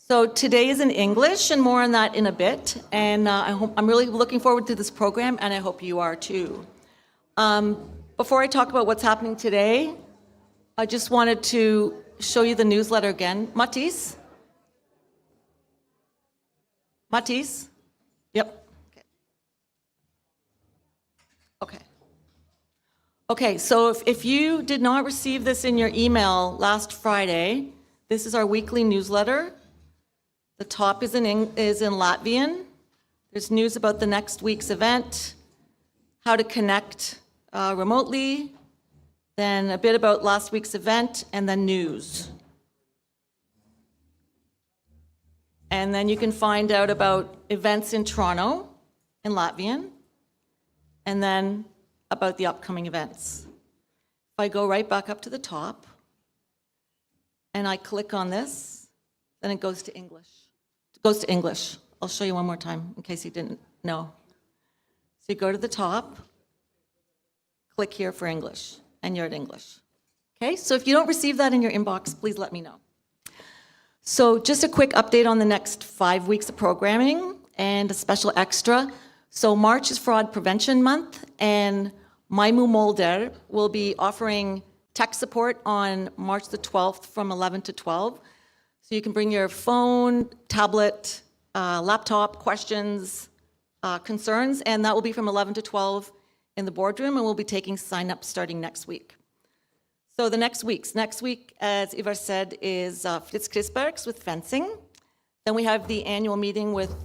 So today is in English, and more on that in a bit. And I'm really looking forward to this program, and I hope you are too. Before I talk about what's happening today, I just wanted to show you the newsletter again. Matisse? Matisse? Yep. Okay, so if you did not receive this in your email last Friday, this is our weekly newsletter. The top is in Latvian. There's news about the next week's event, how to connect remotely, then a bit about last week's event, and then news. And then you can find out about events in Toronto in Latvian, and then about the upcoming events. If I go right back up to the top, and I click on this, then it goes to English. It goes to English. I'll show you one more time in case you didn't know. So you go to the top, click here for English, and you're at English. Okay, so if you don't receive that in your inbox, please let me know. So just a quick update on the next 5 weeks of programming and a special extra. So March is Fraud Prevention Month, and Maimu Mulder will be offering tech support on March the 12th from 11 to 12. So you can bring your phone, tablet, laptop, questions, concerns, and that will be from 11 to 12 in the boardroom, and we'll be taking sign-ups starting next week. So the next week, as Ivar said, is Fritz Krisbergs with fencing. Then we have the annual meeting with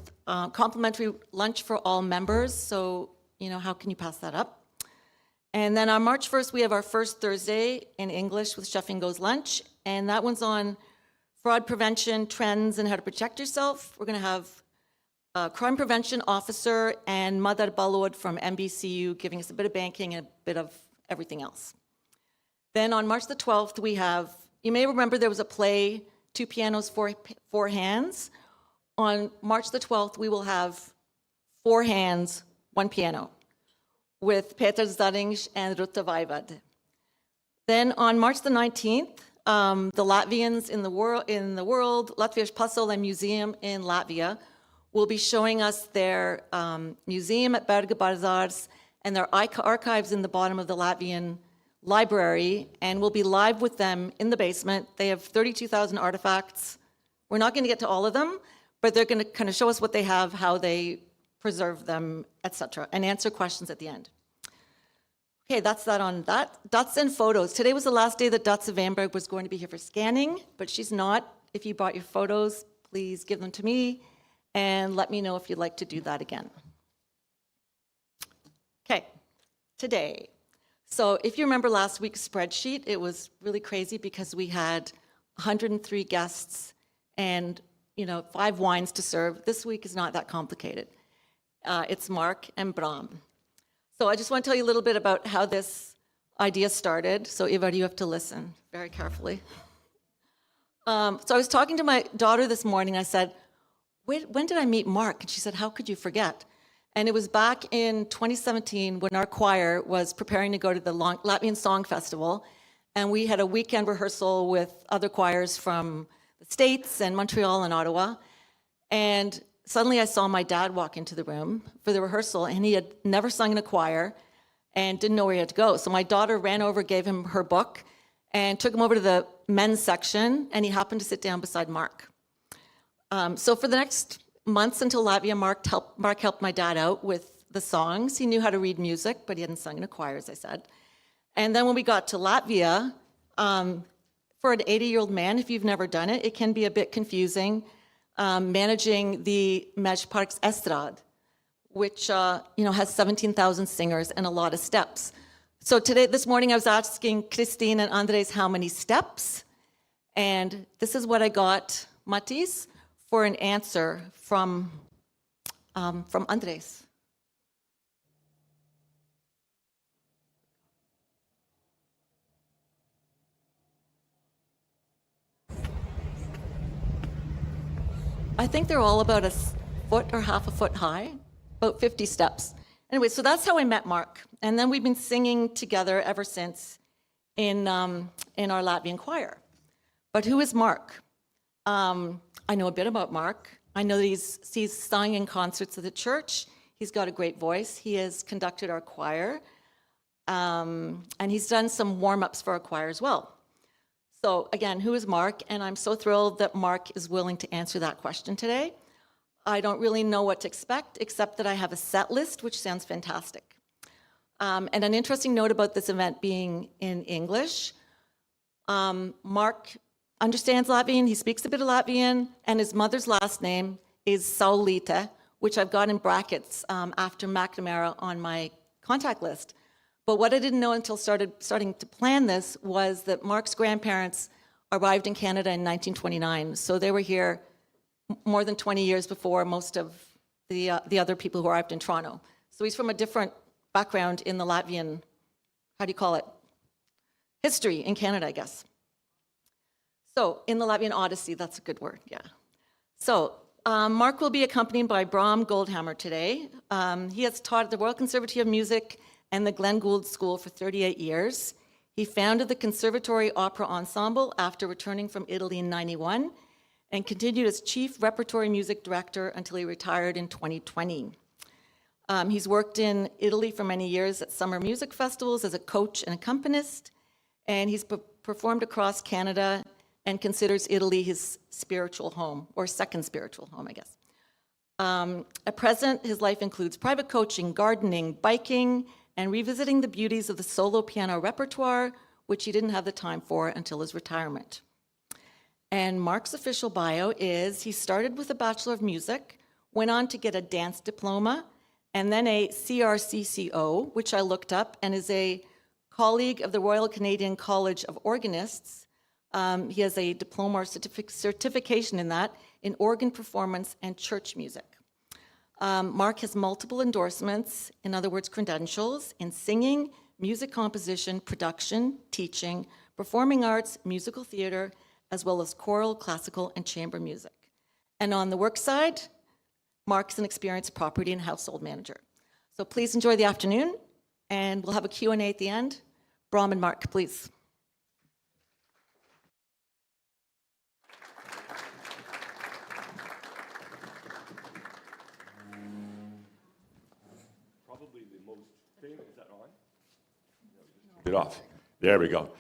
complimentary lunch for all members, so how can you pass that up? And then on March 1st, we have our first Thursday in English with Chef Ingo's lunch, and that one's on fraud prevention, trends, and how to protect yourself. We're going to have a crime prevention officer and Madar Balod from MBCU giving us a bit of banking and a bit of everything else. Then on March the 12th, we have, you may remember there was a play, Two Pianos, Four Hands. On March the 12th, we will have 4 hands, 1 piano, with Peter Zading and Ruta Vajvad. Then on March the 19th, the Latvians in the world, Latviešu Pasaulē Museum in Latvia, will be showing us their museum at Berga Barzārs and their archives in the bottom of the Latvian library, and we'll be live with them in the basement. They have 32,000 artifacts. We're not going to get to all of them, but they're going to kind of show us what they have, how they preserve them, etc., and answer questions at the end. Okay, that's that on that. Dots and photos. Today was the last day that Dotsa Vanberg was going to be here for scanning, but she's not. If you brought your photos, please give them to me, and let me know if you'd like to do that again. Okay, today. So if you remember last week's spreadsheet, it was really crazy because we had 103 guests and 5 wines to serve. This week is not that complicated. It's Marc and Brahm. So I just want to tell you a little bit about how this idea started. So Ivar, you have to listen very carefully. So I was talking to my daughter this morning. I said, when did I meet Marc? And she said, how could you forget? And it was back in 2017 when our choir was preparing to go to the Latvian Song Festival. And we had a weekend rehearsal with other choirs from the States and Montreal and Ottawa. And suddenly I saw my dad walk into the room for the rehearsal, and he had never sung in a choir and didn't know where he had to go. So my daughter ran over, gave him her book, and took him over to the men's section, and he happened to sit down beside Marc. So for the next months until Latvia, Marc helped my dad out with the songs. He knew how to read music, but he hadn't sung in a choir, as I said. And then when we got to Latvia, for an 80-year-old man, if you've never done it, it can be a bit confusing. Managing the Mežparks Estrāde, which has 17,000 singers and a lot of steps. So this morning I was asking Christine and Andres how many steps, and this is what I got, Matisse, for an answer from Andres. I think they're all about a foot or half a foot high, about 50 steps. Anyway, so that's how I met Marc. And then we've been singing together ever since in our Latvian choir. But who is Marc? I know a bit about Marc. I know that he's sung in concerts at the church. He's got a great voice. He has conducted our choir. And he's done some warm-ups for our choir as well. So again, who is Marc? And I'm so thrilled that Marc is willing to answer that question today. I don't really know what to expect, except that I have a set list, which sounds fantastic. And an interesting note about this event being in English, Marc understands Latvian, he speaks a bit of Latvian, and his mother's last name is Saulīte, which I've got in brackets after McNamara on my contact list. But what I didn't know until starting to plan this was that Marc's grandparents arrived in Canada in 1929, so they were here more than 20 years before most of the other people who arrived in Toronto. So he's from a different background in the Latvian, how do you call it? History in Canada, I guess. So in the Latvian Odyssey, that's a good word, yeah. So Marc will be accompanied by Brahm Goldhamer today. He has taught at the Royal Conservatory of Music and the Glenn Gould School for 38 years. He founded the Conservatory Opera Ensemble after returning from Italy in '91 and continued as Chief Repertory Music Director until he retired in 2020. He's worked in Italy for many years at summer music festivals as a coach and accompanist, and he's performed across Canada and considers Italy his spiritual home, or second spiritual home, I guess. At present, his life includes private coaching, gardening, biking, and revisiting the beauties of the solo piano repertoire, which he didn't have the time for until his retirement. And Marc's official bio is he started with a Bachelor of Music, went on to get a dance diploma, and then a CRCCO, which I looked up, and is a colleague of the Royal Canadian College of Organists. He has a diploma or certification in that, in organ performance and church music. Marc has multiple endorsements, in other words, credentials, in singing, music composition, production, teaching, performing arts, musical theater, as well as choral, classical, and chamber music. And on the work side, Marc's an experienced property and household manager. So please enjoy the afternoon, and we'll have a Q&A at the end. Brahm and Marc, please. Probably the most famous, is that on? Get off. There we go.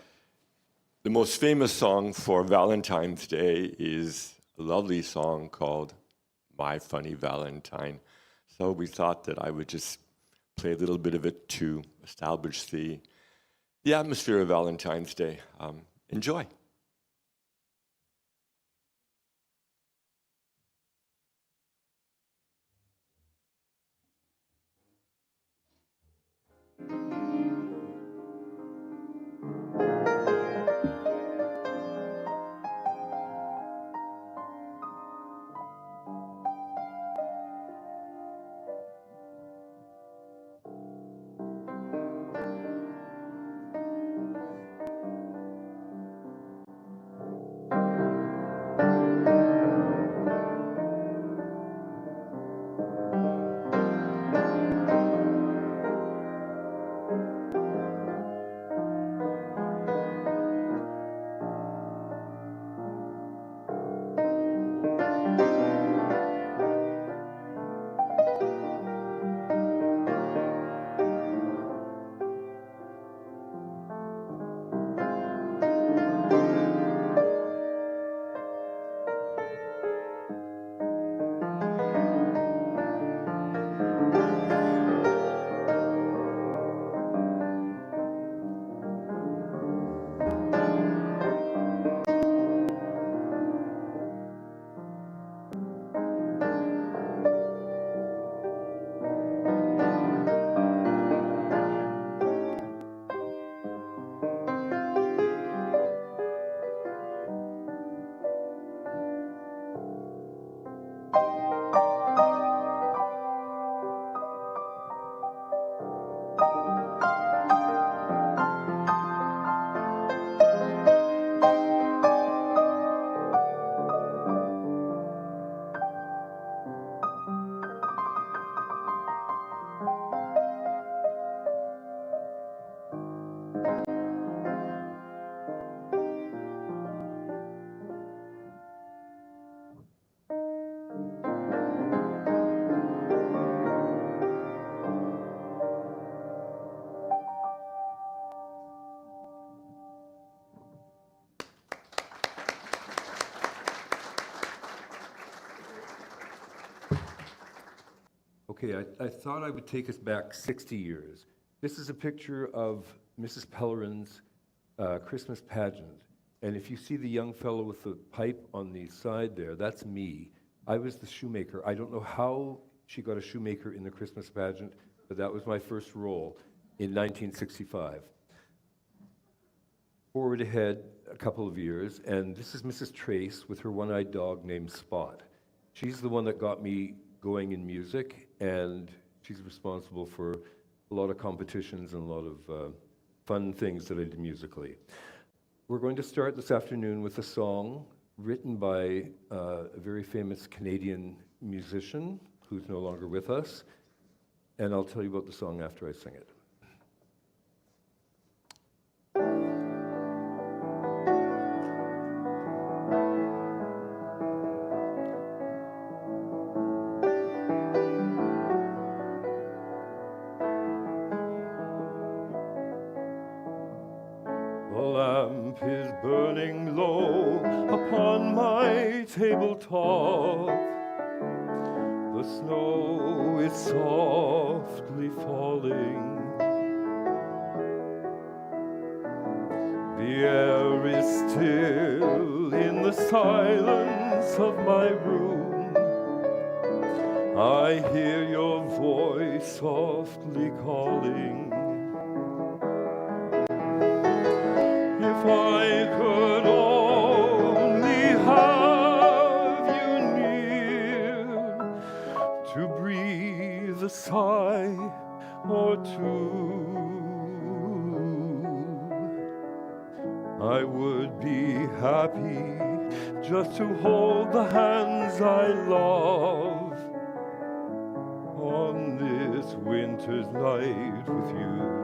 The most famous song for Valentine's Day is a lovely song called My Funny Valentine. So we thought that I would just play a little bit of it to establish the atmosphere of Valentine's Day. Enjoy. Okay, I thought I would take us back 60 years. This is a picture of Mrs. Pellerin's Christmas pageant. And if you see the young fellow with the pipe on the side there, that's me. I was the shoemaker. I don't know how she got a shoemaker in the Christmas pageant, but that was my first role in 1965. Forward ahead a couple of years, and this is Mrs. Trace with her one-eyed dog named Spot. She's the one that got me going in music, and she's responsible for a lot of competitions and a lot of fun things that I did musically. We're going to start this afternoon with a song written by a very famous Canadian musician who's no longer with us, and I'll tell you about the song after I sing it. Tabletop, the snow is softly falling. The air is still in the silence of my room. I hear your voice softly calling. If I could only have you near to breathe a sigh or two, I would be happy just to hold the hands I love on this winter's night with you.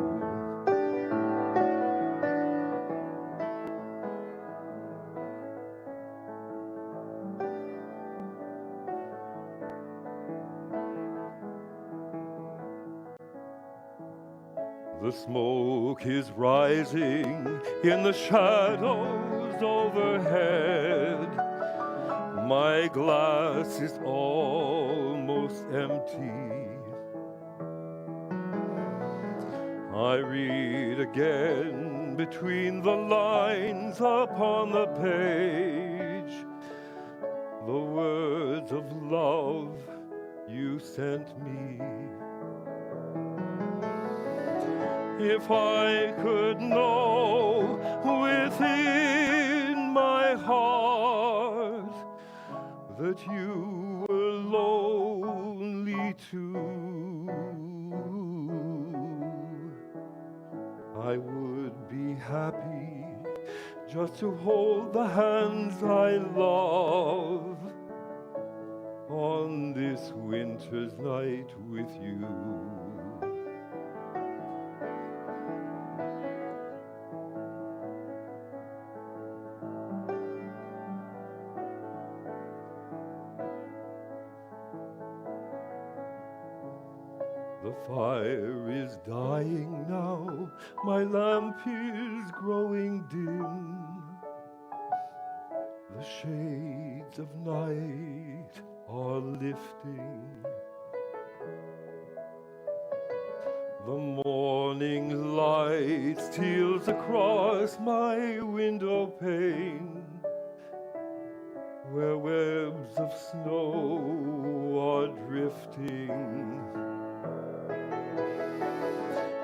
The smoke is rising in the shadows overhead. My glass is almost empty. I read again between the lines upon the page the words of love you sent me. If I could know within my heart that you were lonely too, I would be happy just to hold the hands I love on this winter's night with you. The fire is dying now, my lamp is growing dim. The shades of night are lifting. The morning light steals across my window pane, where webs of snow are drifting.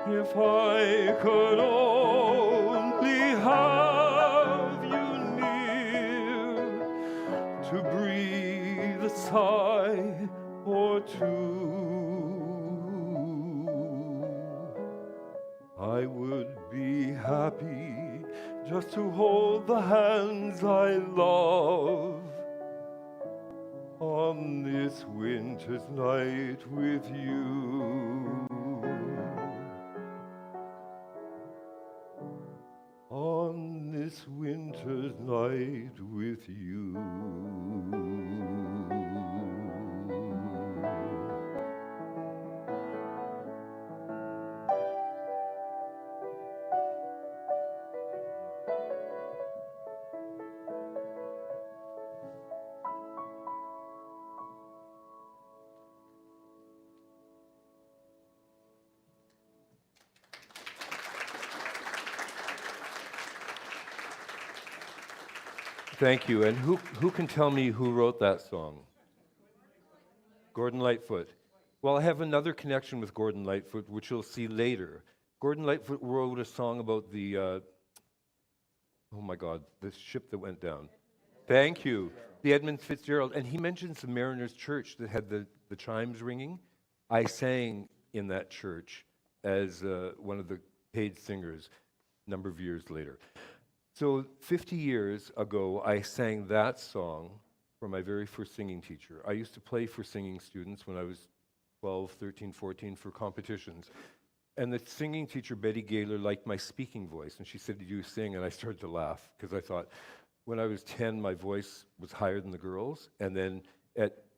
If I could only have you near to breathe a sigh or two, I would be happy just to hold the hands I love on this winter's night with you. On this winter's night with you. Thank you. And who can tell me who wrote that song? Gordon Lightfoot. Well, I have another connection with Gordon Lightfoot, which you'll see later. Gordon Lightfoot wrote a song about the, oh my God, the ship that went down. Thank you. The Edmund Fitzgerald. And he mentions the Mariners Church that had the chimes ringing. I sang in that church as one of the paid singers a number of years later. So 50 years ago, I sang that song for my very first singing teacher. I used to play for singing students when I was 12, 13, 14 for competitions. And the singing teacher, Betty Gaylor, liked my speaking voice. And she said, "Did you sing?" And I started to laugh because I thought, when I was 10, my voice was higher than the girls. And then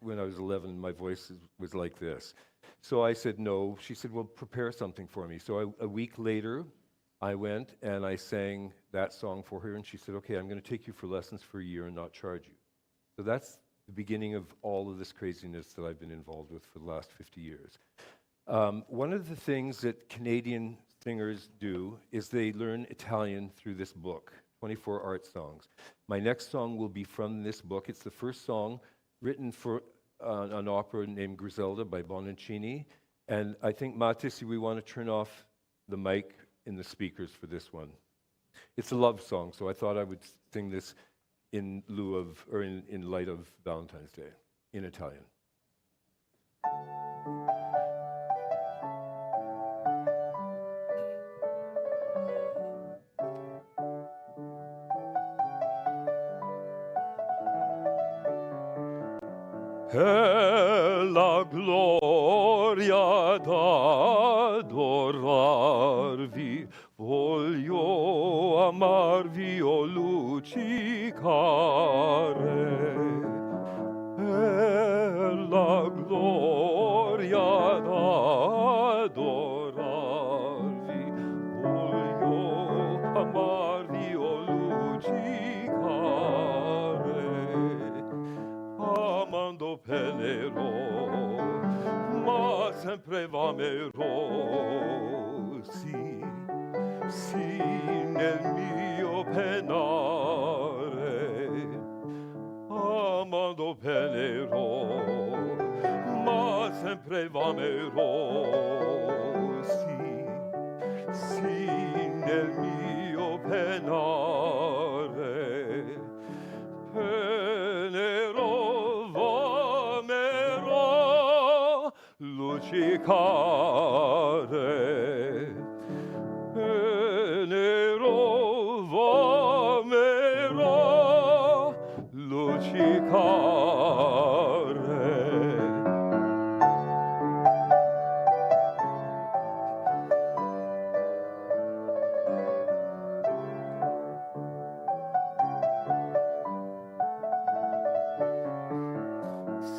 when I was 11, my voice was like this. So I said no. She said, "Well, prepare something for me." So a week later, I went and I sang that song for her. And she said, "Okay, I'm going to take you for lessons for a year and not charge you." So that's the beginning of all of this craziness that I've been involved with for the last 50 years. One of the things that Canadian singers do is they learn Italian through this book, 24 Art Songs. My next song will be from this book. It's the first song written for an opera named Griselda by Bononcini. And I think, Matis, we want to turn off the mic in the speakers for this one. It's a love song, so I thought I would sing this in lieu of, or in light of Valentine's Day, in Italian. È la gloria d'adorarvi, voglio amarvi, o luccicare. È la gloria d'adorarvi, voglio amarvi, o luccicare. Amando penerò, ma sempre v'amerò, sì, sì, nel mio penare. Amando penerò, ma sempre v'amerò, sì, sì, nel mio penare. Penerò, v'amerò, luccicare. Penerò, v'amerò, luccicare.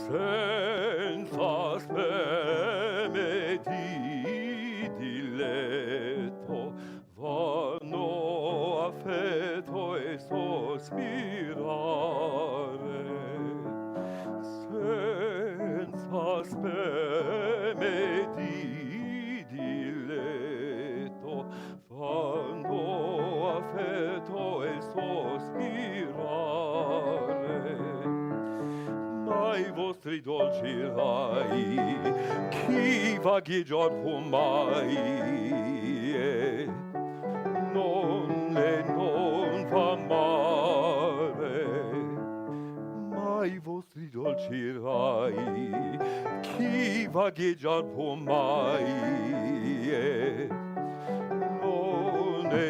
Senza speme di diletto vanno affetto e sospirare. Senza speme di diletto vanno affetto e sospirare. Ma i vostri dolci rai, chi vagheggiar può mai? Non fa male. Ma i vostri dolci rai, chi vagheggiar può mai?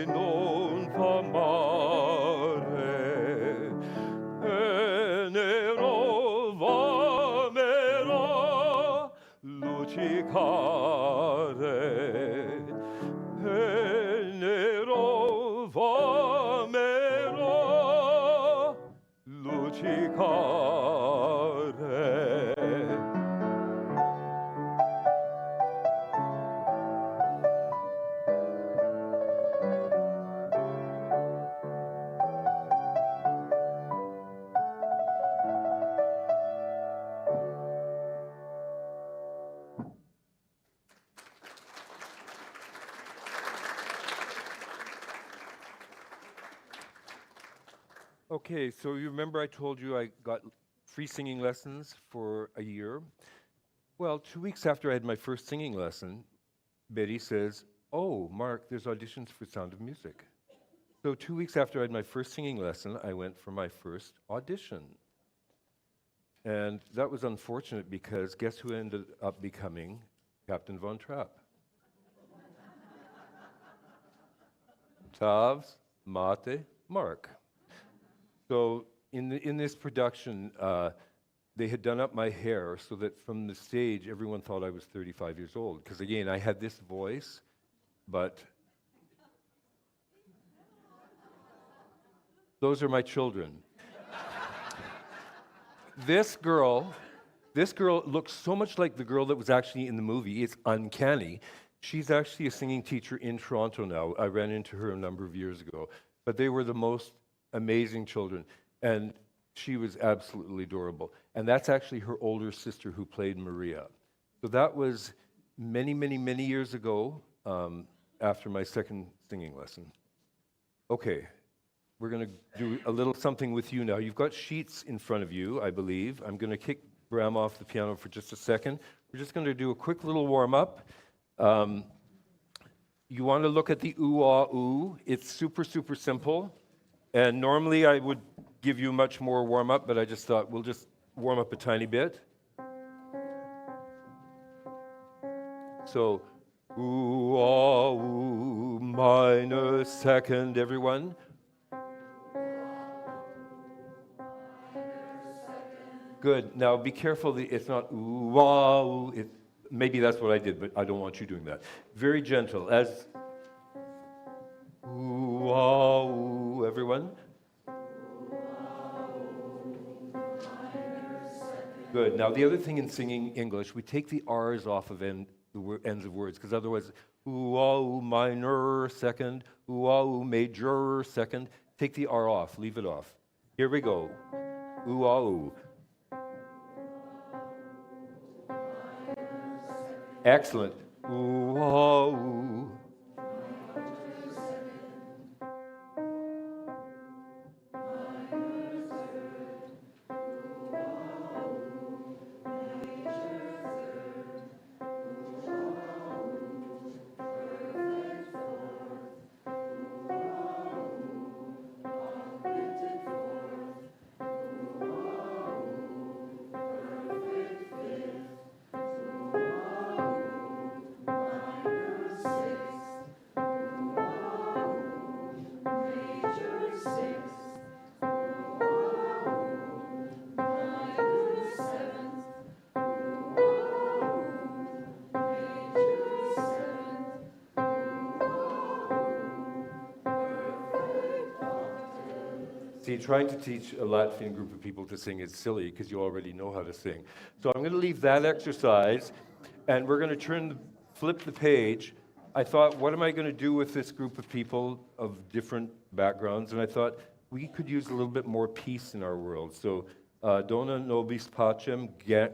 Non fa male. Penerò, v'amerò, luccicare. Penerò, v'amerò, luccicare. Okay, so you remember I told you I got free singing lessons for a year? Well, 2 weeks after I had my first singing lesson, Betty says, "Oh, Mark, there's auditions for Sound of Music." So 2 weeks after I had my first singing lesson, I went for my first audition. And that was unfortunate because guess who ended up becoming Captain Von Trapp? Tavs, Mate, Mark. So in this production, they had done up my hair so that from the stage, everyone thought I was 35 years old. Because again, I had this voice, but those are my children. This girl looks so much like the girl that was actually in the movie. It's uncanny. She's actually a singing teacher in Toronto now. I ran into her a number of years ago. But they were the most amazing children. And she was absolutely adorable. And that's actually her older sister who played Maria. So that was many, many, many years ago after my second singing lesson. Okay, we're going to do a little something with you now. You've got sheets in front of you, I believe. I'm going to kick Brahm off the piano for just a second. We're just going to do a quick little warm-up. You want to look at the ooh, ah, ooh. It's super, super simple. And normally I would give you much more warm-up, but I just thought we'll just warm up a tiny bit. So, ooh, ah, ooh, minor second, everyone. Good. Now be careful. It's not ooh, ah, ooh. Maybe that's what I did, but I don't want you doing that. Very gentle. As ooh, ah, ooh, everyone. Good. Now the other thing in singing English, we take the R's off of ends of words, because otherwise, ooh, ah, ooh, minor second, ooh, ah, ooh, major second. Take the R off. Leave it off. Here we go. Ooh, ah, ooh. Excellent. Ooh, ah, ooh. See, trying to teach a Latvian group of people to sing is silly because you already know how to sing. So I'm going to leave that exercise, and we're going to flip the page. I thought, what am I going to do with this group of people of different backgrounds? And I thought, we could use a little bit more peace in our world. So, dona nobis pacem,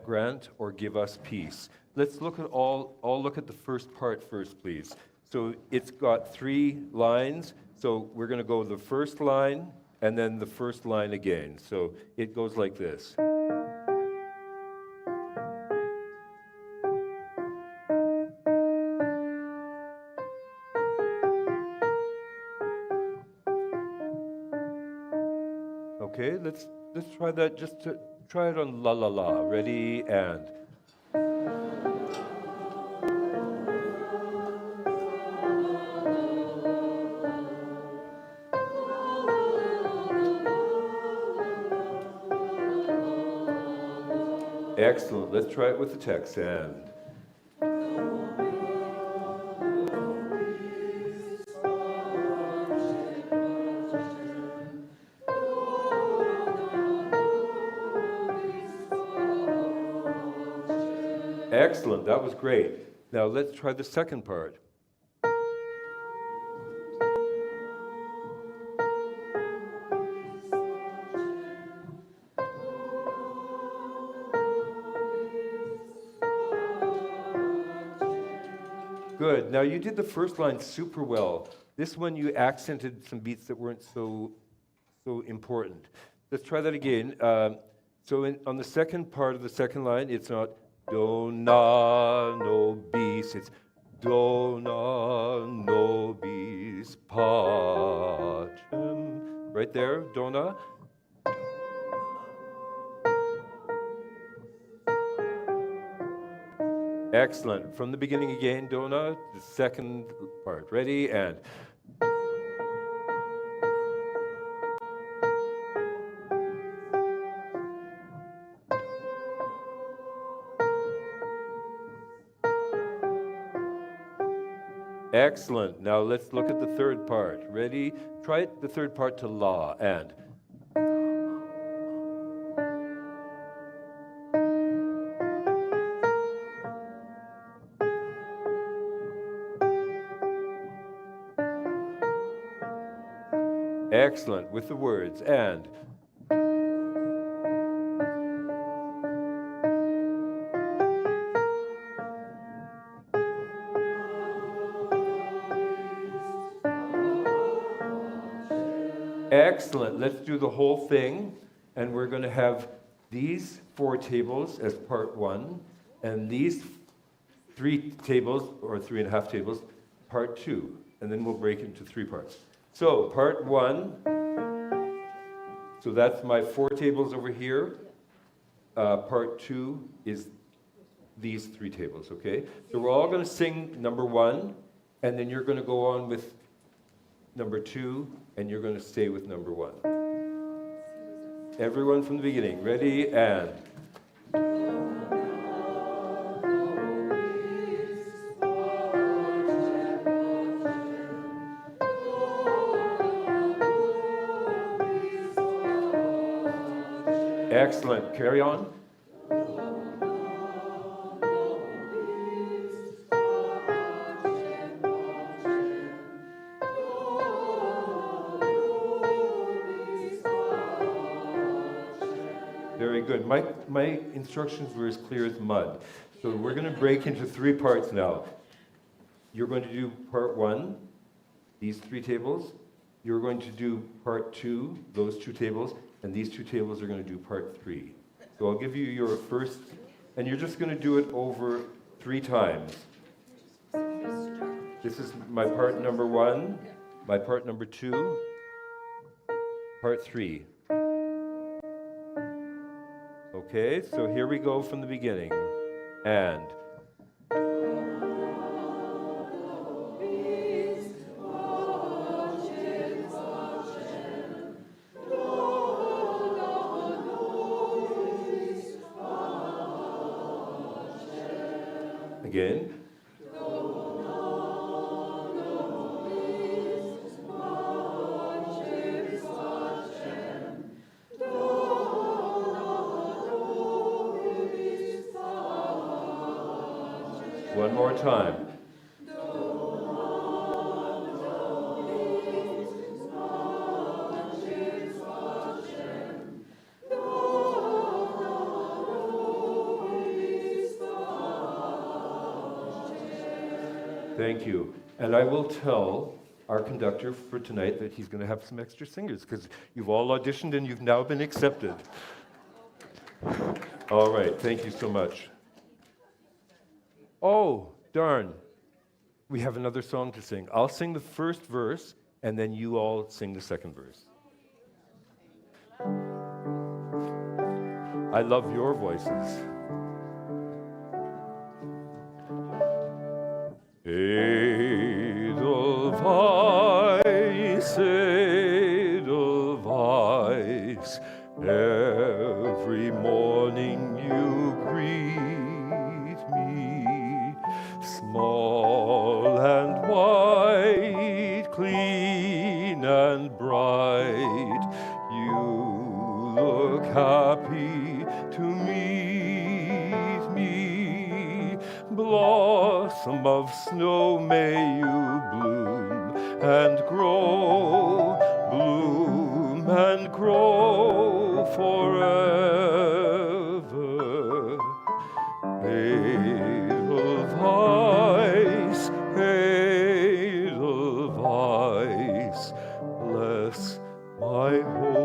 grant or give us peace. Let's look at all look at the first part first, please. So it's got 3 lines. So we're going to go the first line, and then the first line again. So it goes like this. Okay, let's try that. Try it on la la la. Ready and. Excellent. Let's try it with the text and. Excellent. That was great. Now let's try the second part. Good. Now you did the first line super well. This one you accented some beats that weren't so so important. Let's try that again. On the second part of the second line, it's not do, na, no, bis. It's do, na, no, bis, pacem. Right there, do, na. Excellent. From the beginning again, do, na, the second part. Ready, and... Excellent. Now let's look at the third part. Ready? Try it, the third part to la, and... Excellent. With the words, and... Excellent. Let's do the whole thing, and we're going to have these 4 tables as part 1, and these 3 tables, or 3.5 tables, part 2, and then we'll break into 3 parts. So, part 1, so that's my 4 tables over here. Part 2 is these 3 tables, okay? So we're all going to sing number 1, and then you're going to go on with number 2, and you're going to stay with number 1. Everyone from the beginning. Ready, and... Excellent. Carry on. Very good. My instructions were as clear as mud. So we're going to break into 3 parts now. You're going to do part 1, these 3 tables. You're going to do part 2, those 2 tables. And these 2 tables are going to do part 3. So I'll give you your first, and you're just going to do it over 3 times. This is my part number 1, my part number 2, part 3. Okay, so here we go from the beginning. And... Again. One more time. Thank you. And I will tell our conductor for tonight that he's going to have some extra singers because you've all auditioned and you've now been accepted. All right. Thank you so much. Oh, darn. We have another song to sing. I'll sing the first verse and then you all sing the second verse. I love your voices. Edelweiss, every morning you greet me, small and white, clean and bright, you look happy to meet me, blossom of snow may you bloom and grow, bloom and grow forever. Edelweiss, Edelweiss, bless my home.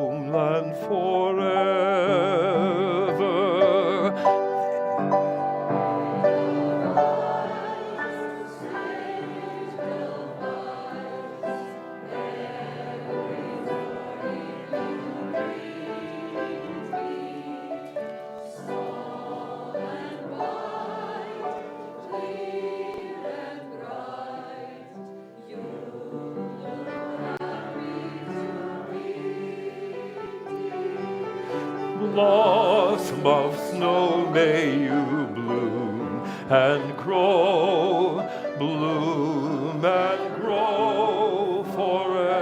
blossom of snow, may you bloom and grow, bloom and grow forever.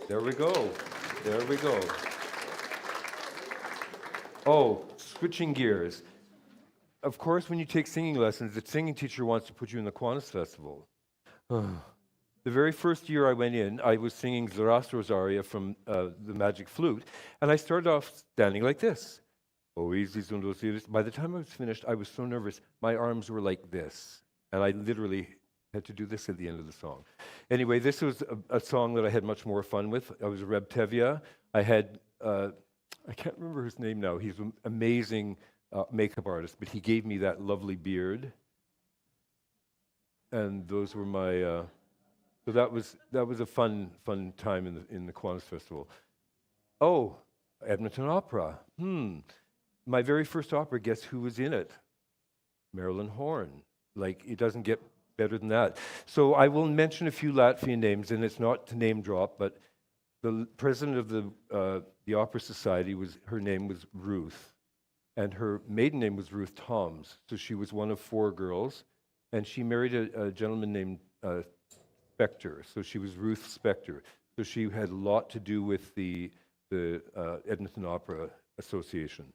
There we go. There we go. Oh, switching gears. Of course, when you take singing lessons, the singing teacher wants to put you in the Kiwanis Festival. The very first year I went in, I was singing Zoroaster's aria from the Magic Flute, and I started off standing like this. Oh, easy, by the time I was finished, I was so nervous, my arms were like this, and I literally had to do this at the end of the song. Anyway, this was a song that I had much more fun with. I was Reb Tevye. I had, I can't remember his name now. He's an amazing makeup artist, but he gave me that lovely beard. And those were my, so that was a fun time in the Kiwanis Festival. Oh, Edmonton Opera. My very first opera, guess who was in it? Marilyn Horne. Like, it doesn't get better than that. So I will mention a few Latvian names, and it's not to name drop, but the president of the Opera Society, her name was Ruth, and her maiden name was Ruth Toms. So she was one of 4 girls, and she married a gentleman named Spector. So she was Ruth Spector. So she had a lot to do with the Edmonton Opera Association.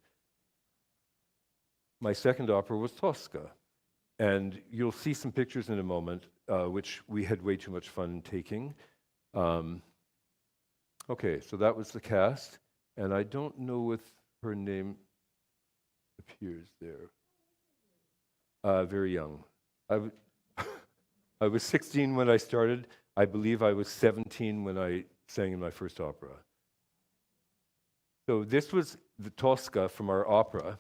My second opera was Tosca. And you'll see some pictures in a moment, which we had way too much fun taking. Okay, so that was the cast. And I don't know if her name appears there. Very young. I was 16 when I started. I believe I was 17 when I sang in my first opera. So this was the Tosca from our opera.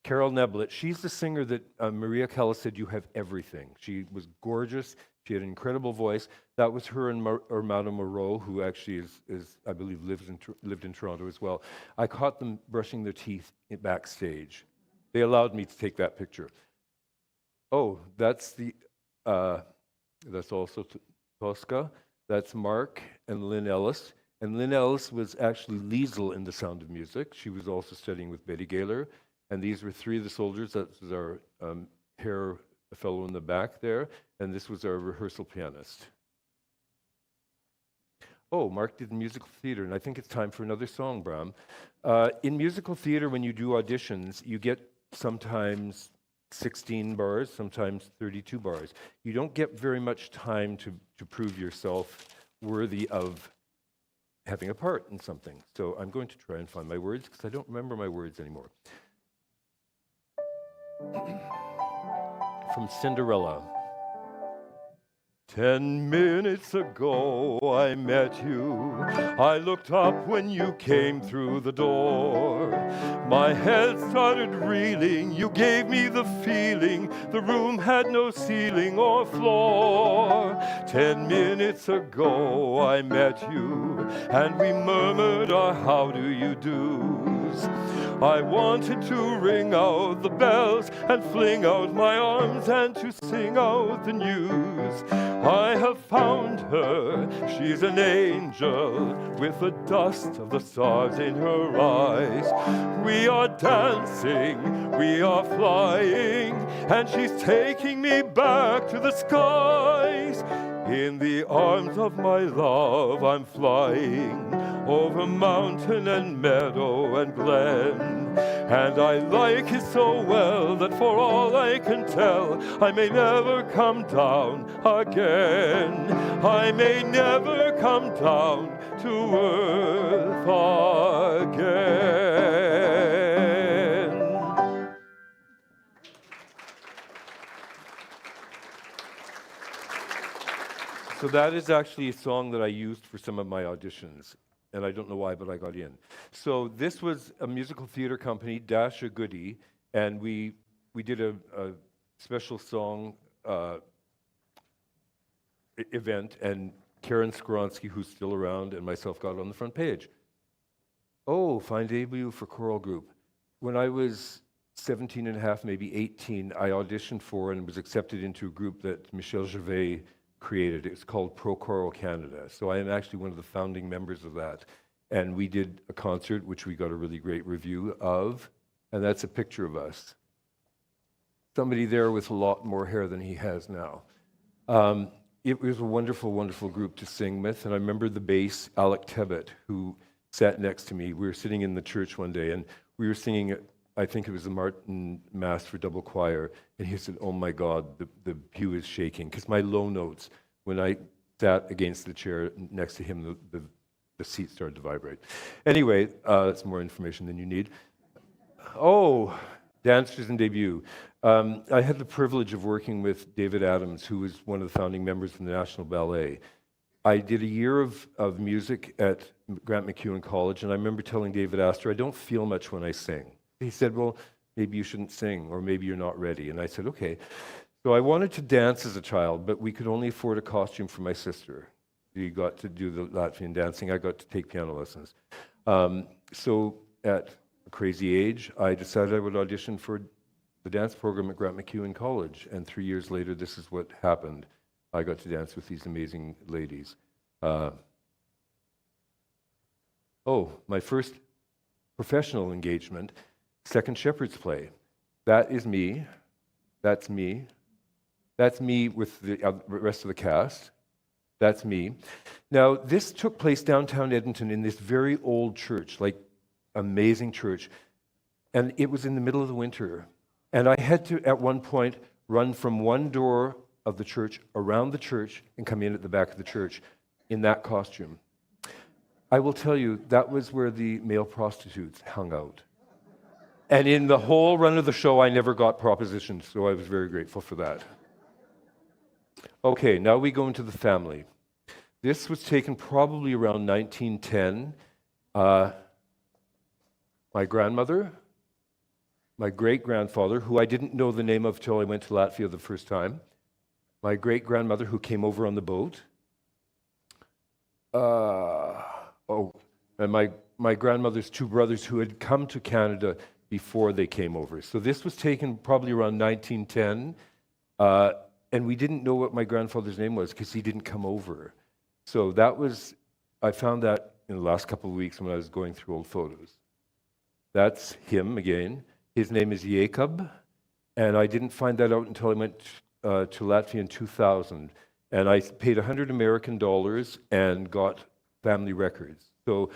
Carol Neblett, she's the singer that Maria Callas said, you have everything. She was gorgeous. She had an incredible voice. That was her and Armando Moreau, who actually is I believe, lived in Toronto as well. I caught them brushing their teeth backstage. They allowed me to take that picture. Oh, that's also Tosca. That's Mark and Lynn Ellis. And Lynn Ellis was actually Liesel in The Sound of Music. She was also studying with Betty Gaylor. And these were 3 of the soldiers. That was our hair fellow in the back there. And this was our rehearsal pianist. Oh, Mark did musical theater, and I think it's time for another song, Brahm. In musical theater, when you do auditions, you get sometimes 16 bars, sometimes 32 bars. You don't get very much time to prove yourself worthy of having a part in something. So I'm going to try and find my words, because I don't remember my words anymore. From Cinderella. 10 minutes ago I met you. I looked up when you came through the door. My head started reeling. You gave me the feeling the room had no ceiling or floor. 10 minutes ago I met you, and we murmured our how do you do's. I wanted to ring out the bells and fling out my arms and to sing out the news. I have found her, she's an angel with the dust of the stars in her eyes. We are dancing, we are flying, and she's taking me back to the skies. In the arms of my love I'm flying over mountain and meadow and glen. And I like it so well that for all I can tell, I may never come down again. I may never come down to earth again. So that is actually a song that I used for some of my auditions. And I don't know why, but I got in. So this was a musical theater company, Dash a Goody, and we did a special song event, and Karen Skronsky, who's still around, and myself got on the front page. Oh, fine debut for choral group. When I was 17 and a half, maybe 18, I auditioned for and was accepted into a group that Michel Gervais created. It's called Pro Choral Canada. So I am actually one of the founding members of that. And we did a concert, which we got a really great review of, and that's a picture of us. Somebody there with a lot more hair than he has now. It was a wonderful, wonderful group to sing with, and I remember the bass, Alec Tebbett, who sat next to me. We were sitting in the church one day, and we were singing, I think it was the Martin Mass for double choir, and he said, oh my God, the pew is shaking, because my low notes, when I sat against the chair next to him, the seat started to vibrate. Anyway, that's more information than you need. Oh, dancers in debut. I had the privilege of working with David Adams, who was one of the founding members of the National Ballet. I did a year of music at Grant MacEwan College, and I remember telling David Astor, I don't feel much when I sing. He said, well, maybe you shouldn't sing, or maybe you're not ready. And I said, okay. So I wanted to dance as a child, but we could only afford a costume for my sister. She got to do the Latvian dancing. I got to take piano lessons. So at a crazy age, I decided I would audition for the dance program at Grant MacEwan College. And 3 years later, this is what happened. I got to dance with these amazing ladies. My first professional engagement, Second Shepherd's Play. That is me. That's me. That's me with the rest of the cast. That's me. Now, this took place downtown Edmonton in this very old church, like amazing church. And it was in the middle of the winter. And I had to, at one point, run from one door of the church, around the church, and come in at the back of the church in that costume. I will tell you, that was where the male prostitutes hung out. And in the whole run of the show, I never got propositions, so I was very grateful for that. Okay, now we go into the family. This was taken probably around 1910. My grandmother, my great-grandfather, who I didn't know the name of till I went to Latvia the first time, my great-grandmother who came over on the boat, and my grandmother's two brothers who had come to Canada before they came over. So this was taken probably around 1910, and we didn't know what my grandfather's name was because he didn't come over. So I found that in the last couple of weeks when I was going through old photos. That's him again. His name is Jacob, and I didn't find that out until I went to Latvia in 2000. And I paid $100 American and got family records. So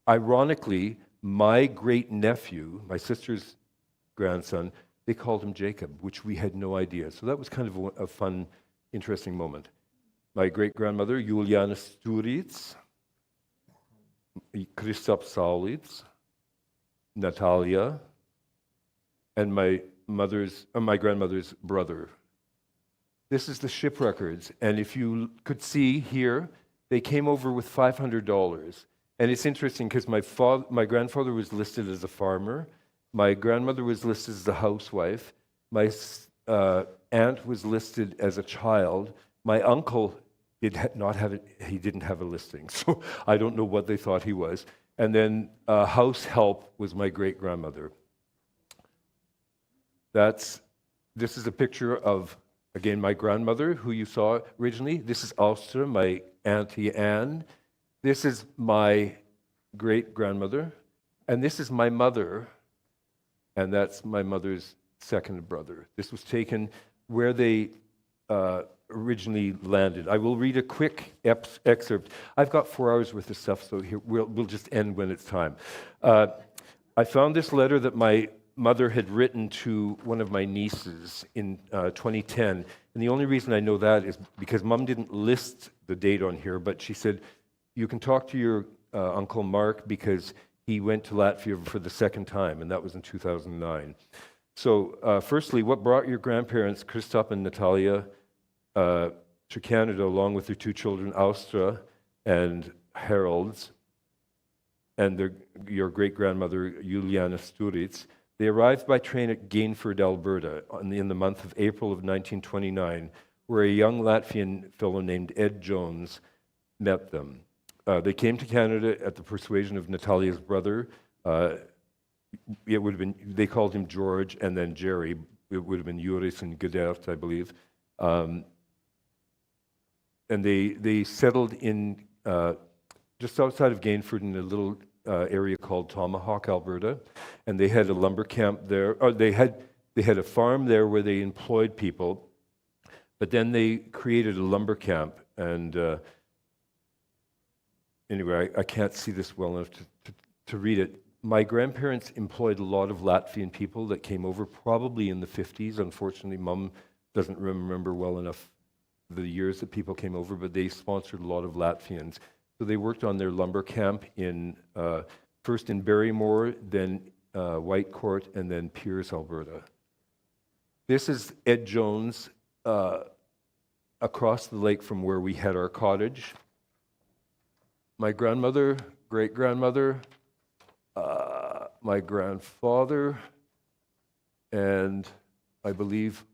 ironically, my great-nephew, my sister's grandson, they called him Jacob, which we had no idea. So that was kind of a fun, interesting moment. My great-grandmother, Juliana Sturic, Kristap Saulīts, Natalia, and my grandmother's brother. This is the ship records, and if you could see here, they came over with $500. And it's interesting because my grandfather was listed as a farmer, my grandmother was listed as a housewife, my aunt was listed as a child, my uncle didn't have a listing, so I don't know what they thought he was. And then house help was my great-grandmother. This is a picture of, again, my grandmother, who you saw originally. This is Austra, my Auntie Anne. This is my great-grandmother. And this is my mother, and that's my mother's second brother. This was taken where they originally landed. I will read a quick excerpt. I've got 4 hours worth of stuff, so here we'll just end when it's time. I found this letter that my mother had written to one of my nieces in 2010. And the only reason I know that is because Mom didn't list the date on here, but she said, you can talk to your Uncle Mark because he went to Latvia for the second time, and that was in 2009. So firstly, what brought your grandparents, Kristap and Natalia, to Canada along with their two children, Austra and Harold's, and your great-grandmother, Juliana Sturic? They arrived by train at Gainford, Alberta in the month of April of 1929, where a young Latvian fellow named Ed Jones met them. They came to Canada at the persuasion of Natalia's brother. It would have been, they called him George and then Jerry. It would have been Juris and Gedert, I believe. And they settled in just outside of Gainford in a little area called Tomahawk, Alberta. And they had a lumber camp there. Or they had a farm there where they employed people. But then they created a lumber camp. And anyway, I can't see this well enough to read it. My grandparents employed a lot of Latvian people that came over, probably in the 50s. Unfortunately, Mum doesn't remember well enough the years that people came over, but they sponsored a lot of Latvians. So they worked on their lumber camp in first in Barrymore, then Whitecourt, and then Pierce, Alberta. This is Ed Jones across the lake from where we had our cottage. My grandmother, great-grandmother, my grandfather, and I believe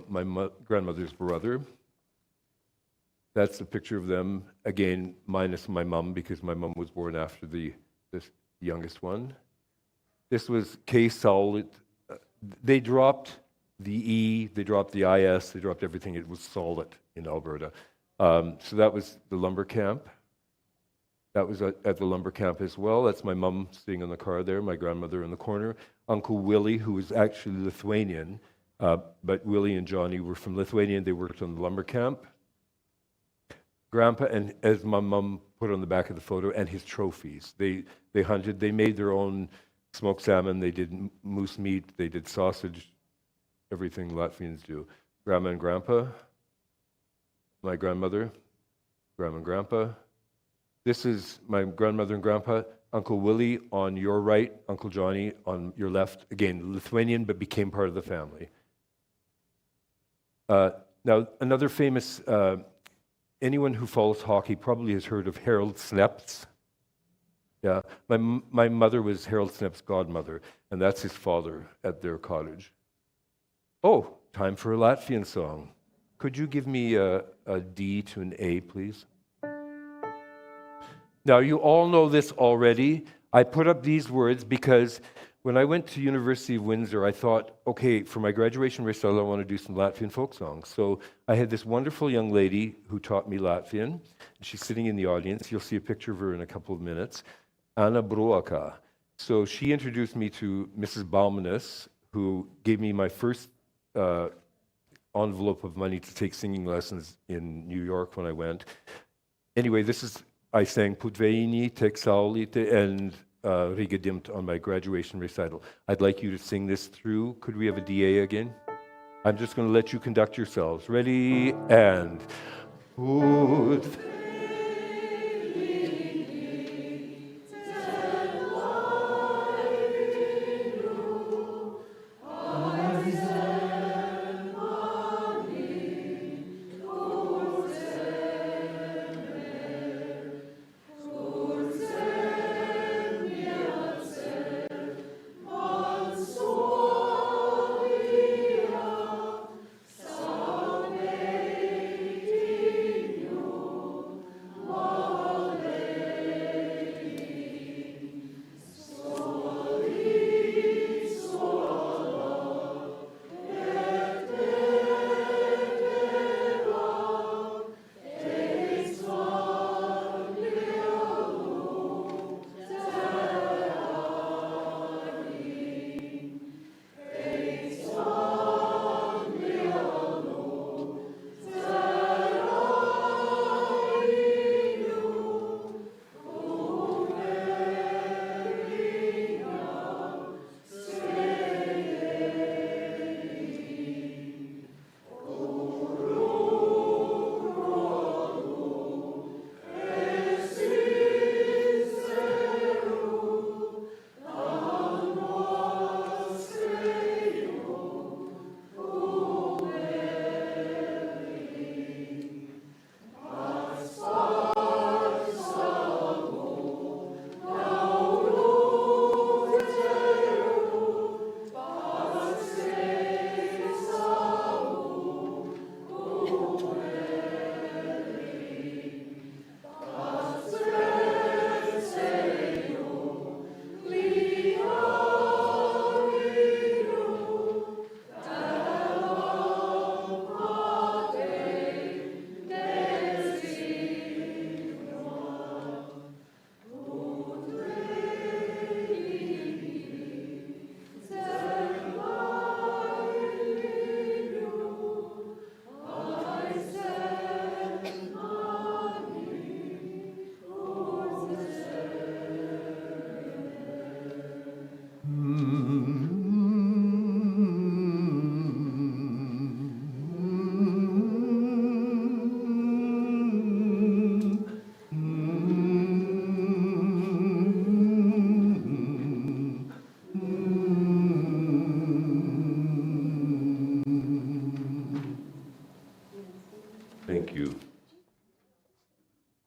my grandmother's brother. That's a picture of them, again, minus my mum, because my mum was born after the youngest one. This was K. Saul. They dropped the E, they dropped the IS, they dropped everything. It was Solid in Alberta. So that was the lumber camp. That was at the lumber camp as well. That's my mum sitting in the car there, my grandmother in the corner. Uncle Willie, who was actually Lithuanian, but Willie and Johnny were from Lithuania, and they worked on the lumber camp. Grandpa, and as my mum put on the back of the photo, and his trophies. They hunted, they made their own smoked salmon, they did moose meat, they did sausage, everything Latvians do. Grandma and Grandpa, my grandmother, Grandma and Grandpa. This is my grandmother and grandpa, Uncle Willie on your right, Uncle Johnny on your left. Again, Lithuanian, but became part of the family. Now, another famous, anyone who follows hockey probably has heard of Harold Snep's. Yeah, my mother was Harold Snep's godmother, and that's his father at their cottage. Oh, time for a Latvian song. Could you give me a D to an A, please? Now, you all know this already. I put up these words because when I went to University of Windsor, I thought, okay, for my graduation recital, I want to do some Latvian folk songs. So I had this wonderful young lady who taught me Latvian. She's sitting in the audience. You'll see a picture of her in a couple of minutes. Anna Broaka. So she introduced me to Mrs. Baumanis, who gave me my first envelope of money to take singing lessons in New York when I went. Anyway, I sang Putveini, Teksaulite, and Rigadimt on my graduation recital. I'd like you to sing this through. Could we have a DA again? I'm just going to let you conduct yourselves. Ready, and...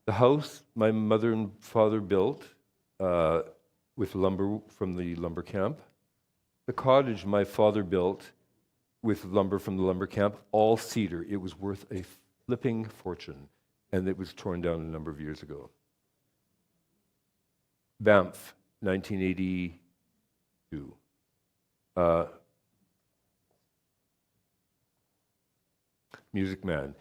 The house my mother and father built with lumber from the lumber camp. The cottage my father built with lumber from the lumber camp, all cedar. It was worth a flipping fortune, and it was torn down a number of years ago. Banff, 1982. Music Man.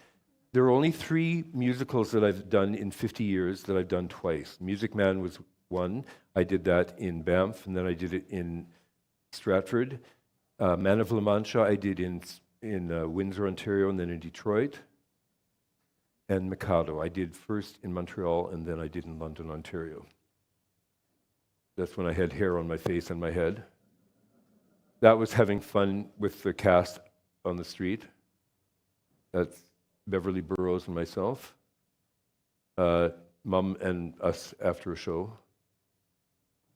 There are only 3 musicals that I've done in 50 years that I've done twice. Music Man was one. I did that in Banff, and then I did it in Stratford. Man of La Mancha I did in Windsor, Ontario, and then in Detroit. And Mikado I did first in Montreal, and then I did in London, Ontario. That's when I had hair on my face and my head. That was having fun with the cast on the street. That's Beverly Burroughs and myself. Mum and us after a show.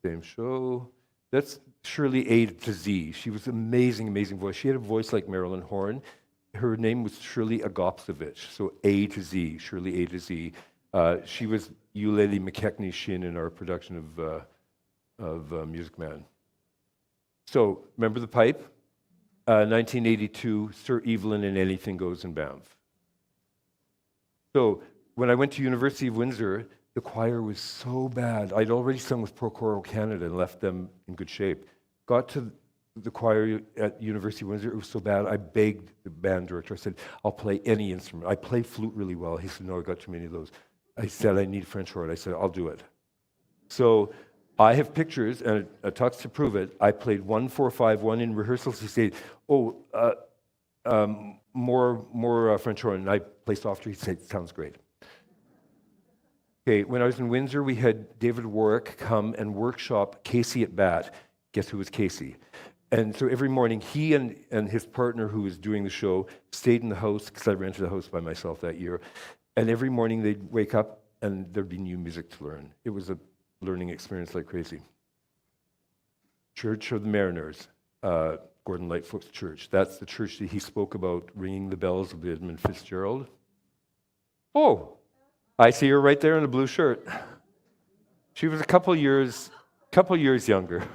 Same show. That's Shirley A to Z. She was amazing, amazing voice. She had a voice like Marilyn Horne. Her name was Shirley Agopsovich, so A to Z, Shirley A to Z. She was Eulalie McKechnie's shin in our production of Music Man. So, remember the pipe? 1982, Sir Evelyn and Anything Goes in Banff. So, when I went to University of Windsor, the choir was so bad. I'd already sung with Procoro Canada and left them in good shape. Got to the choir at University of Windsor, it was so bad, I begged the band director. I said, I'll play any instrument. I play flute really well. He said, no, I got too many of those. I said, I need French horn. I said, I'll do it. So I have pictures, and a tux to prove it. I played 1-4-5-1 in rehearsals. He said, more French horn. And I played softer. He said, sounds great. Okay, when I was in Windsor, we had David Warwick come and workshop Casey at Bat. Guess who was Casey? And so every morning, he and his partner who was doing the show stayed in the house, because I rented the house by myself that year. And every morning they'd wake up and there'd be new music to learn. It was a learning experience like crazy. Church of the Mariners, Gordon Lightfoot's church. That's the church that he spoke about, ringing the bells of the Edmund Fitzgerald. Oh, I see her right there in a blue shirt. She was a couple years younger.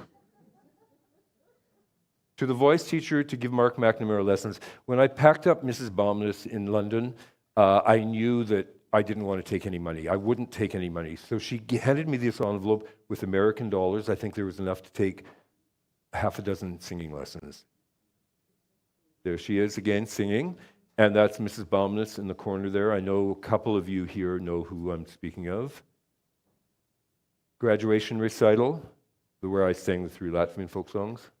To the voice teacher to give Marc McNamara lessons. When I packed up Mrs. Baumness in London, I knew that I didn't want to take any money. I wouldn't take any money. So she handed me this envelope with American dollars. I think there was enough to take half a dozen singing lessons. There she is again singing. And that's Mrs. Baumness in the corner there. I know a couple of you here know who I'm speaking of. Graduation recital, where I sang the 3 Latvian folk songs.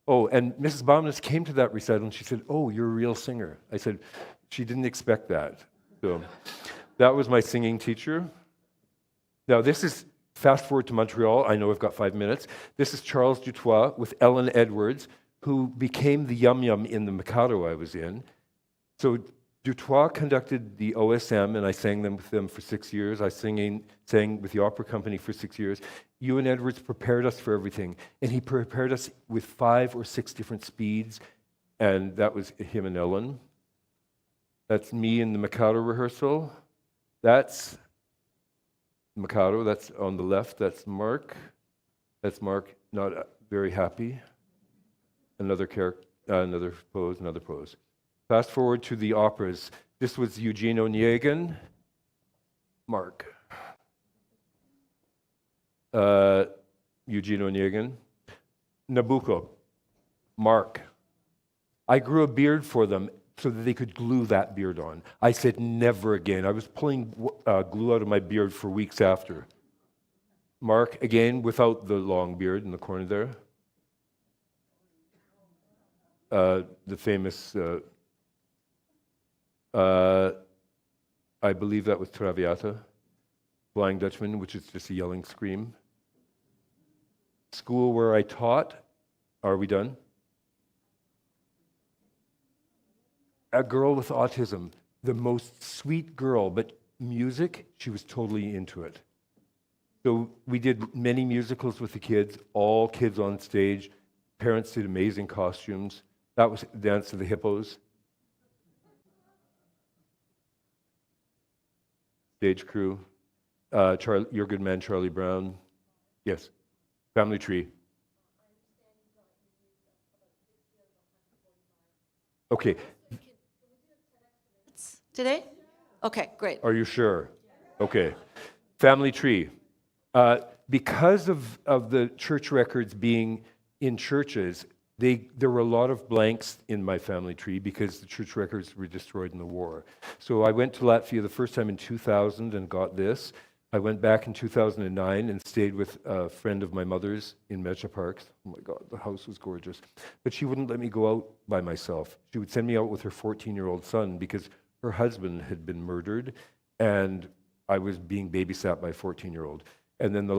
Oh, and Mrs. Baumness came to that recital and she said, oh, you're a real singer. I said, she didn't expect that. So that was my singing teacher. Now this is, fast forward to Montreal. I know I've got 5 minutes. This is Charles Dutoit with Ellen Edwards, who became the yum-yum in the Mikado I was in. So Dutoit conducted the OSM, and I sang them with them for 6 years. I sang with the opera company for 6 years. Ewan Edwards prepared us for everything, and he prepared us with 5 or 6 different speeds, and that was him and Ellen. That's me in the Mikado rehearsal. That's Mikado, that's on the left, that's Mark. That's Mark, not very happy. Another pose. Fast forward to the operas. This was Eugene Onegin, Mark. Eugene Onegin. Nabucco, Mark. I grew a beard for them so that they could glue that beard on. I said never again. I was pulling glue out of my beard for weeks after. Mark, again, without the long beard in the corner there. The famous... I believe that was Traviata, Flying Dutchman, which is just a yelling scream. School where I taught. Are we done? A girl with autism, the most sweet girl, but music, she was totally into it. So we did many musicals with the kids, all kids on stage. Parents did amazing costumes. That was Dance of the Hippos. Stage crew. Your Good Man, Charlie Brown. Yes. Family Tree. Okay. Today? Okay, great. Are you sure? Okay. Family Tree. Because of the church records being in churches, there were a lot of blanks in my family tree because the church records were destroyed in the war. So I went to Latvia the first time in 2000 and got this. I went back in 2009 and stayed with a friend of my mother's in Metro Parks. Oh my God, the house was gorgeous. But she wouldn't let me go out by myself. She would send me out with her 14-year-old son because her husband had been murdered and I was being babysat by a 14-year-old. And then the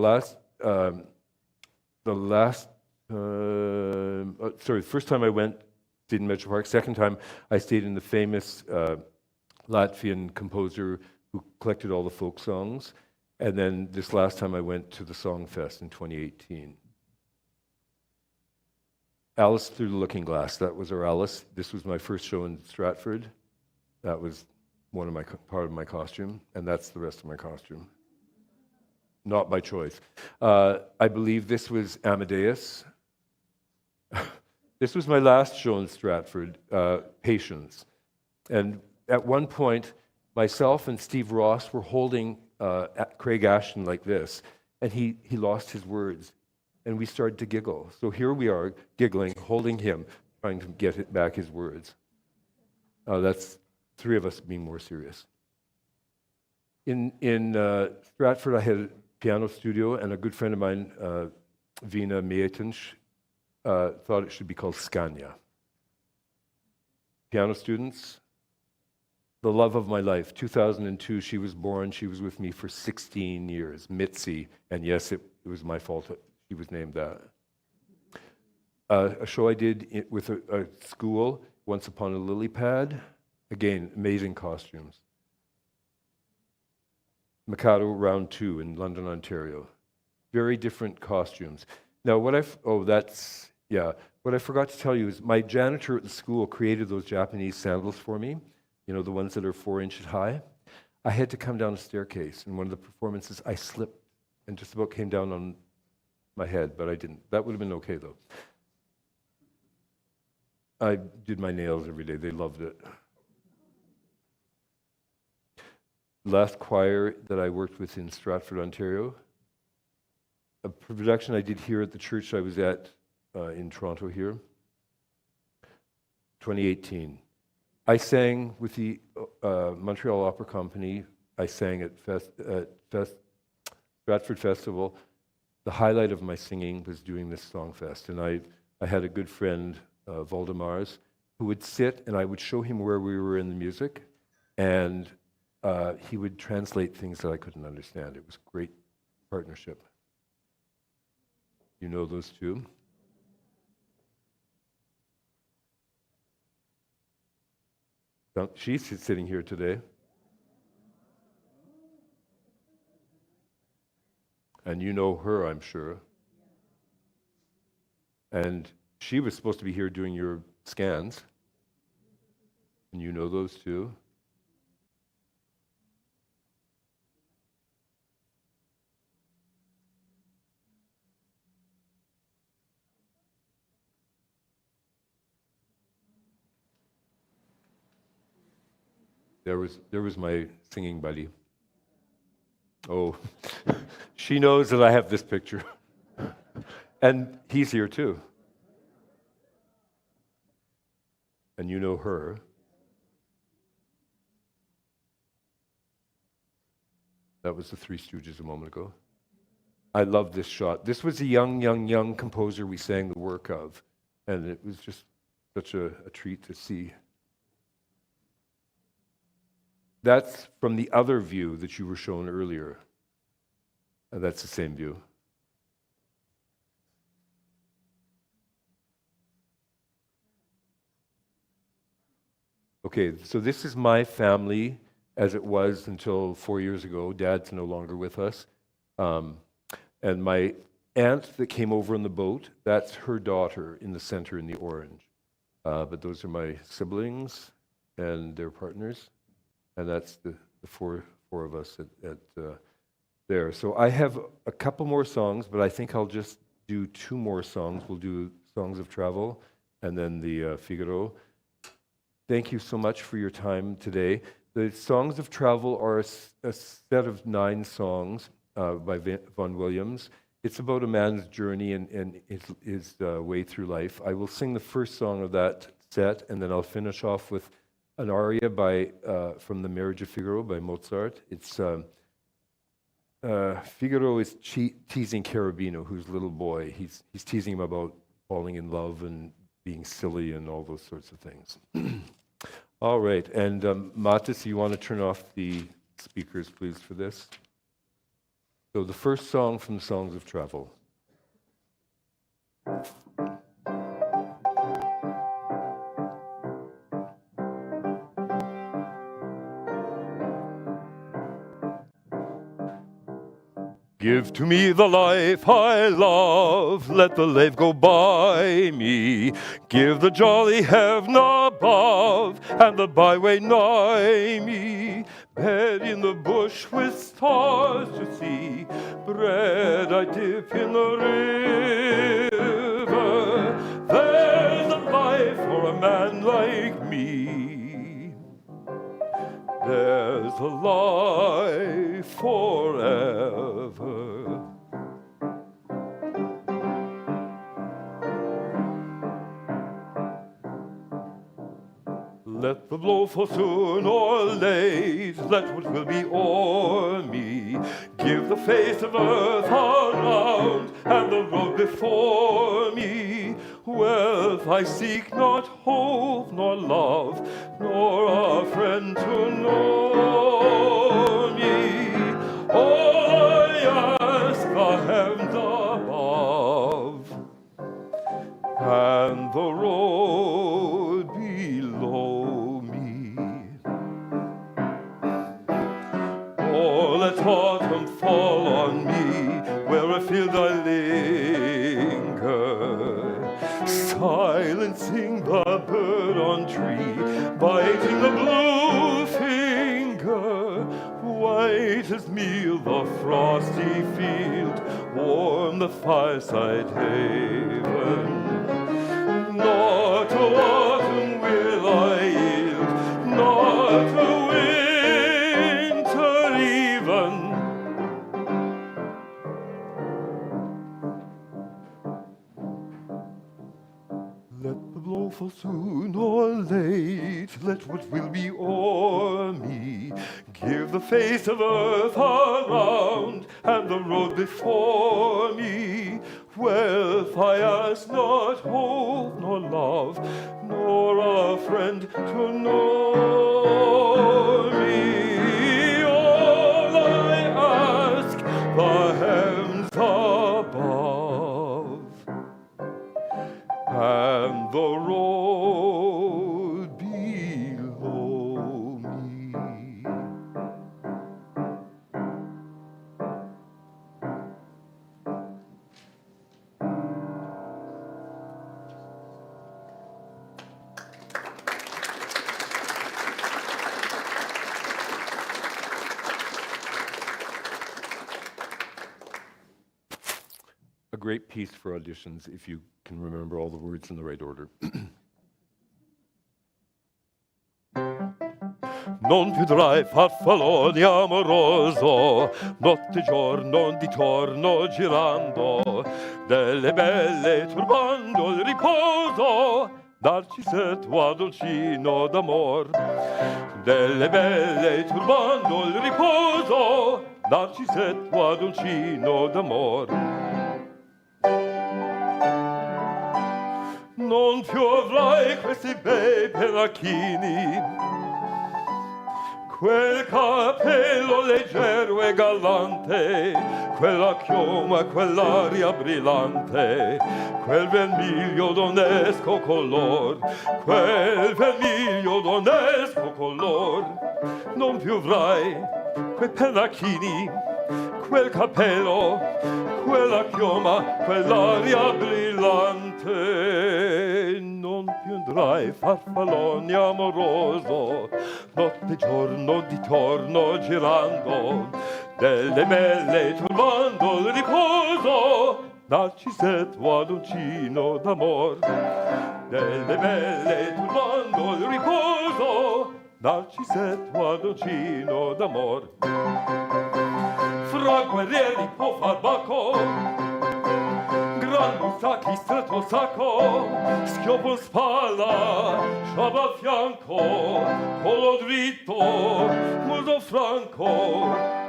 first time I went, stayed in Metro Park. Second time, I stayed in the famous Latvian composer who collected all the folk songs. And then this last time I went to the Song Fest in 2018. Alice Through the Looking Glass, that was our Alice. This was my first show in Stratford. That was part of my costume, and that's the rest of my costume. Not by choice. I believe this was Amadeus. This was my last show in Stratford, Patience. And at one point, myself and Steve Ross were holding Craig Ashton like this, and he lost his words, and we started to giggle. So here we are, giggling, holding him, trying to get back his words. That's three of us being more serious. In Stratford, I had a piano studio, and a good friend of mine, Vina Mietinš, thought it should be called Scania. Piano students, the love of my life. 2002, she was born. She was with me for 16 years, Mitzi. And yes, it was my fault that she was named that. A show I did with a school, Once Upon a Lily Pad. Again, amazing costumes. Mikado Round 2 in London, Ontario. Very different costumes. Now, what I forgot to tell you is my janitor at the school created those Japanese sandals for me. You know, the ones that are 4 inches high. I had to come down a staircase. In one of the performances, I slipped and just about came down on my head, but I didn't. That would have been okay, though. I did my nails every day. They loved it. Last choir that I worked with in Stratford, Ontario, a production I did here at the church I was at in Toronto here, 2018. I sang with the Montreal Opera Company. I sang at Stratford Festival. The highlight of my singing was doing this song fest. And I had a good friend, Voldemars, who would sit and I would show him where we were in the music. And he would translate things that I couldn't understand. It was a great partnership. You know those two? She's sitting here today. And you know her, I'm sure. And she was supposed to be here doing your scans. And you know those two. There was my singing buddy. Oh, she knows that I have this picture. And he's here too. And you know her. That was the Three Stooges a moment ago. I love this shot. This was a young composer we sang the work of. And it was just such a treat to see. That's from the other view that you were shown earlier. And that's the same view. Okay, so this is my family as it was until 4 years ago. Dad's no longer with us. And my aunt that came over on the boat, that's her daughter in the center in the orange. But those are my siblings and their partners. And that's the four of us at there. So I have a couple more songs, but I think I'll just do 2 more songs. We'll do Songs of Travel and then the Figaro. Thank you so much for your time today. The Songs of Travel are a set of 9 songs by Vaughan Williams. It's about a man's journey and his way through life. I will sing the first song of that set, and then I'll finish off with an aria from The Marriage of Figaro by Mozart. It's Figaro is teasing Cherubino, who's a little boy. He's teasing him about falling in love and being silly and all those sorts of things. All right, and Matis, you want to turn off the speakers, please, for this? So the first song from Songs of Travel. Give to me the life I love, let the life go by me. Give the jolly heaven above, and the byway nigh me. Bed in the bush with stars to see, bread I dip in the river. There's a life for a man like me. There's a life forever. Let the blow fall soon or late, let what will be o'er me. Give the face of earth around, and the road before me. Wealth I seek not, hope nor love, nor a friend to know me. All I ask the heavens above, and the road below me. Oh, let autumn fall on me, where afield I linger, silencing the bird on tree, biting the blue finger. White as meal the frosty field, warm the fireside haven. Not to autumn will I yield, not to winter even. Let the blow fall soon or late, let what will be o'er me. Give the face of earth around, and the road before me. Wealth I ask not, hope nor love, nor a friend to know me. All I ask, the heavens above, and the road below me. A great piece for auditions if you can remember all the words in the right order. Non più drai farfalloni amoroso, notte e giorno di torno girando, delle belle turbando il riposo, Narcisetto dolcino d'amor. Delle belle turbando il riposo, Narcisetto dolcino d'amor. Non più avrai questi bei pennacchini, quel capello leggero e galante, quella chioma, quell'aria brillante, quel vermiglio d'onesco color, quel vermiglio d'onesco color. Non più avrai quei pennacchini, quel capello, quella chioma, quell'aria brillante. Non più andrai farfallone amoroso, notte e giorno di torno girando, delle belle turbando il riposo, Narcisetto ad uncino d'amor. Delle belle turbando il riposo, Narcisetto ad uncino d'amor. Fra guerrieri può far bacco, gran Musacchi stretto sacco, schioppo in spalla, sciaba al fianco, collo dritto, muso franco,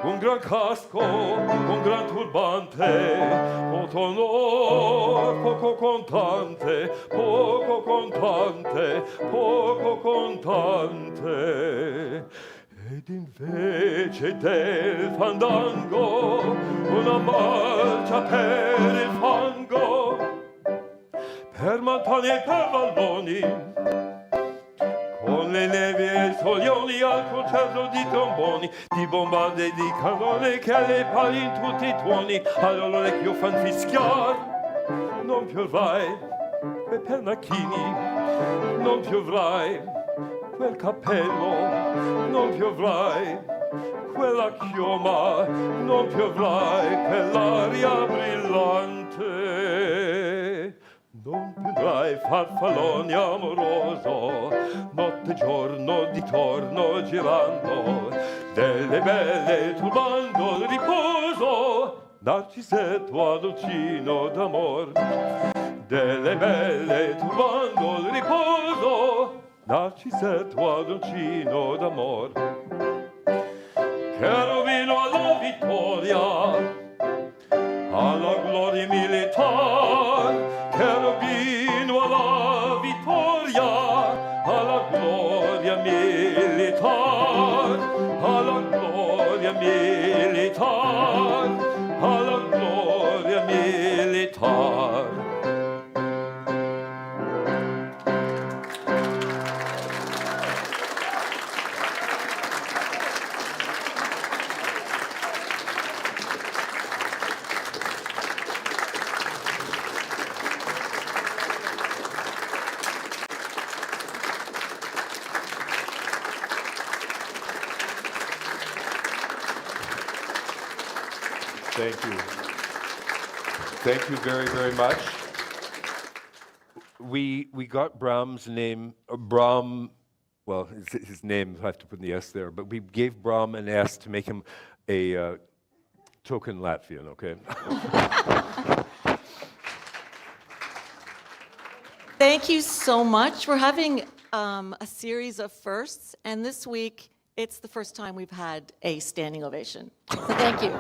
un gran casco, un gran turbante, molto onor, poco contante, poco contante, poco contante. Ed invece del fandango una marcia per il fango, per montagne e per valloni, con le nevi e i solioni al concerto di tromboni, di bombarde e di cannone che alle pali in tutti i tuoni all'orecchio fan fischiar. Non piovrai quei pennacchini, non piovrai quel cappello, non piovrai quella chioma, non piovrai quell'aria brillante. Non piovrai farfallone amoroso, notte e giorno di torno girando, delle belle turbando il riposo, Narcisetto ad uncino d'amor. Delle belle turbando il riposo, Narcisetto ad uncino d'amor. Che rovino alla vittoria, alla gloria militar, che rovino alla vittoria, alla gloria militar, alla gloria militar, alla gloria militar. Thank you. Thank you very, very much. We got Brahm's name, Brahm, well, his name, I have to put the S there, but we gave Brahm an S to make him a token Latvian, okay? Thank you so much. We're having a series of firsts, and this week, it's the first time we've had a standing ovation. So thank you.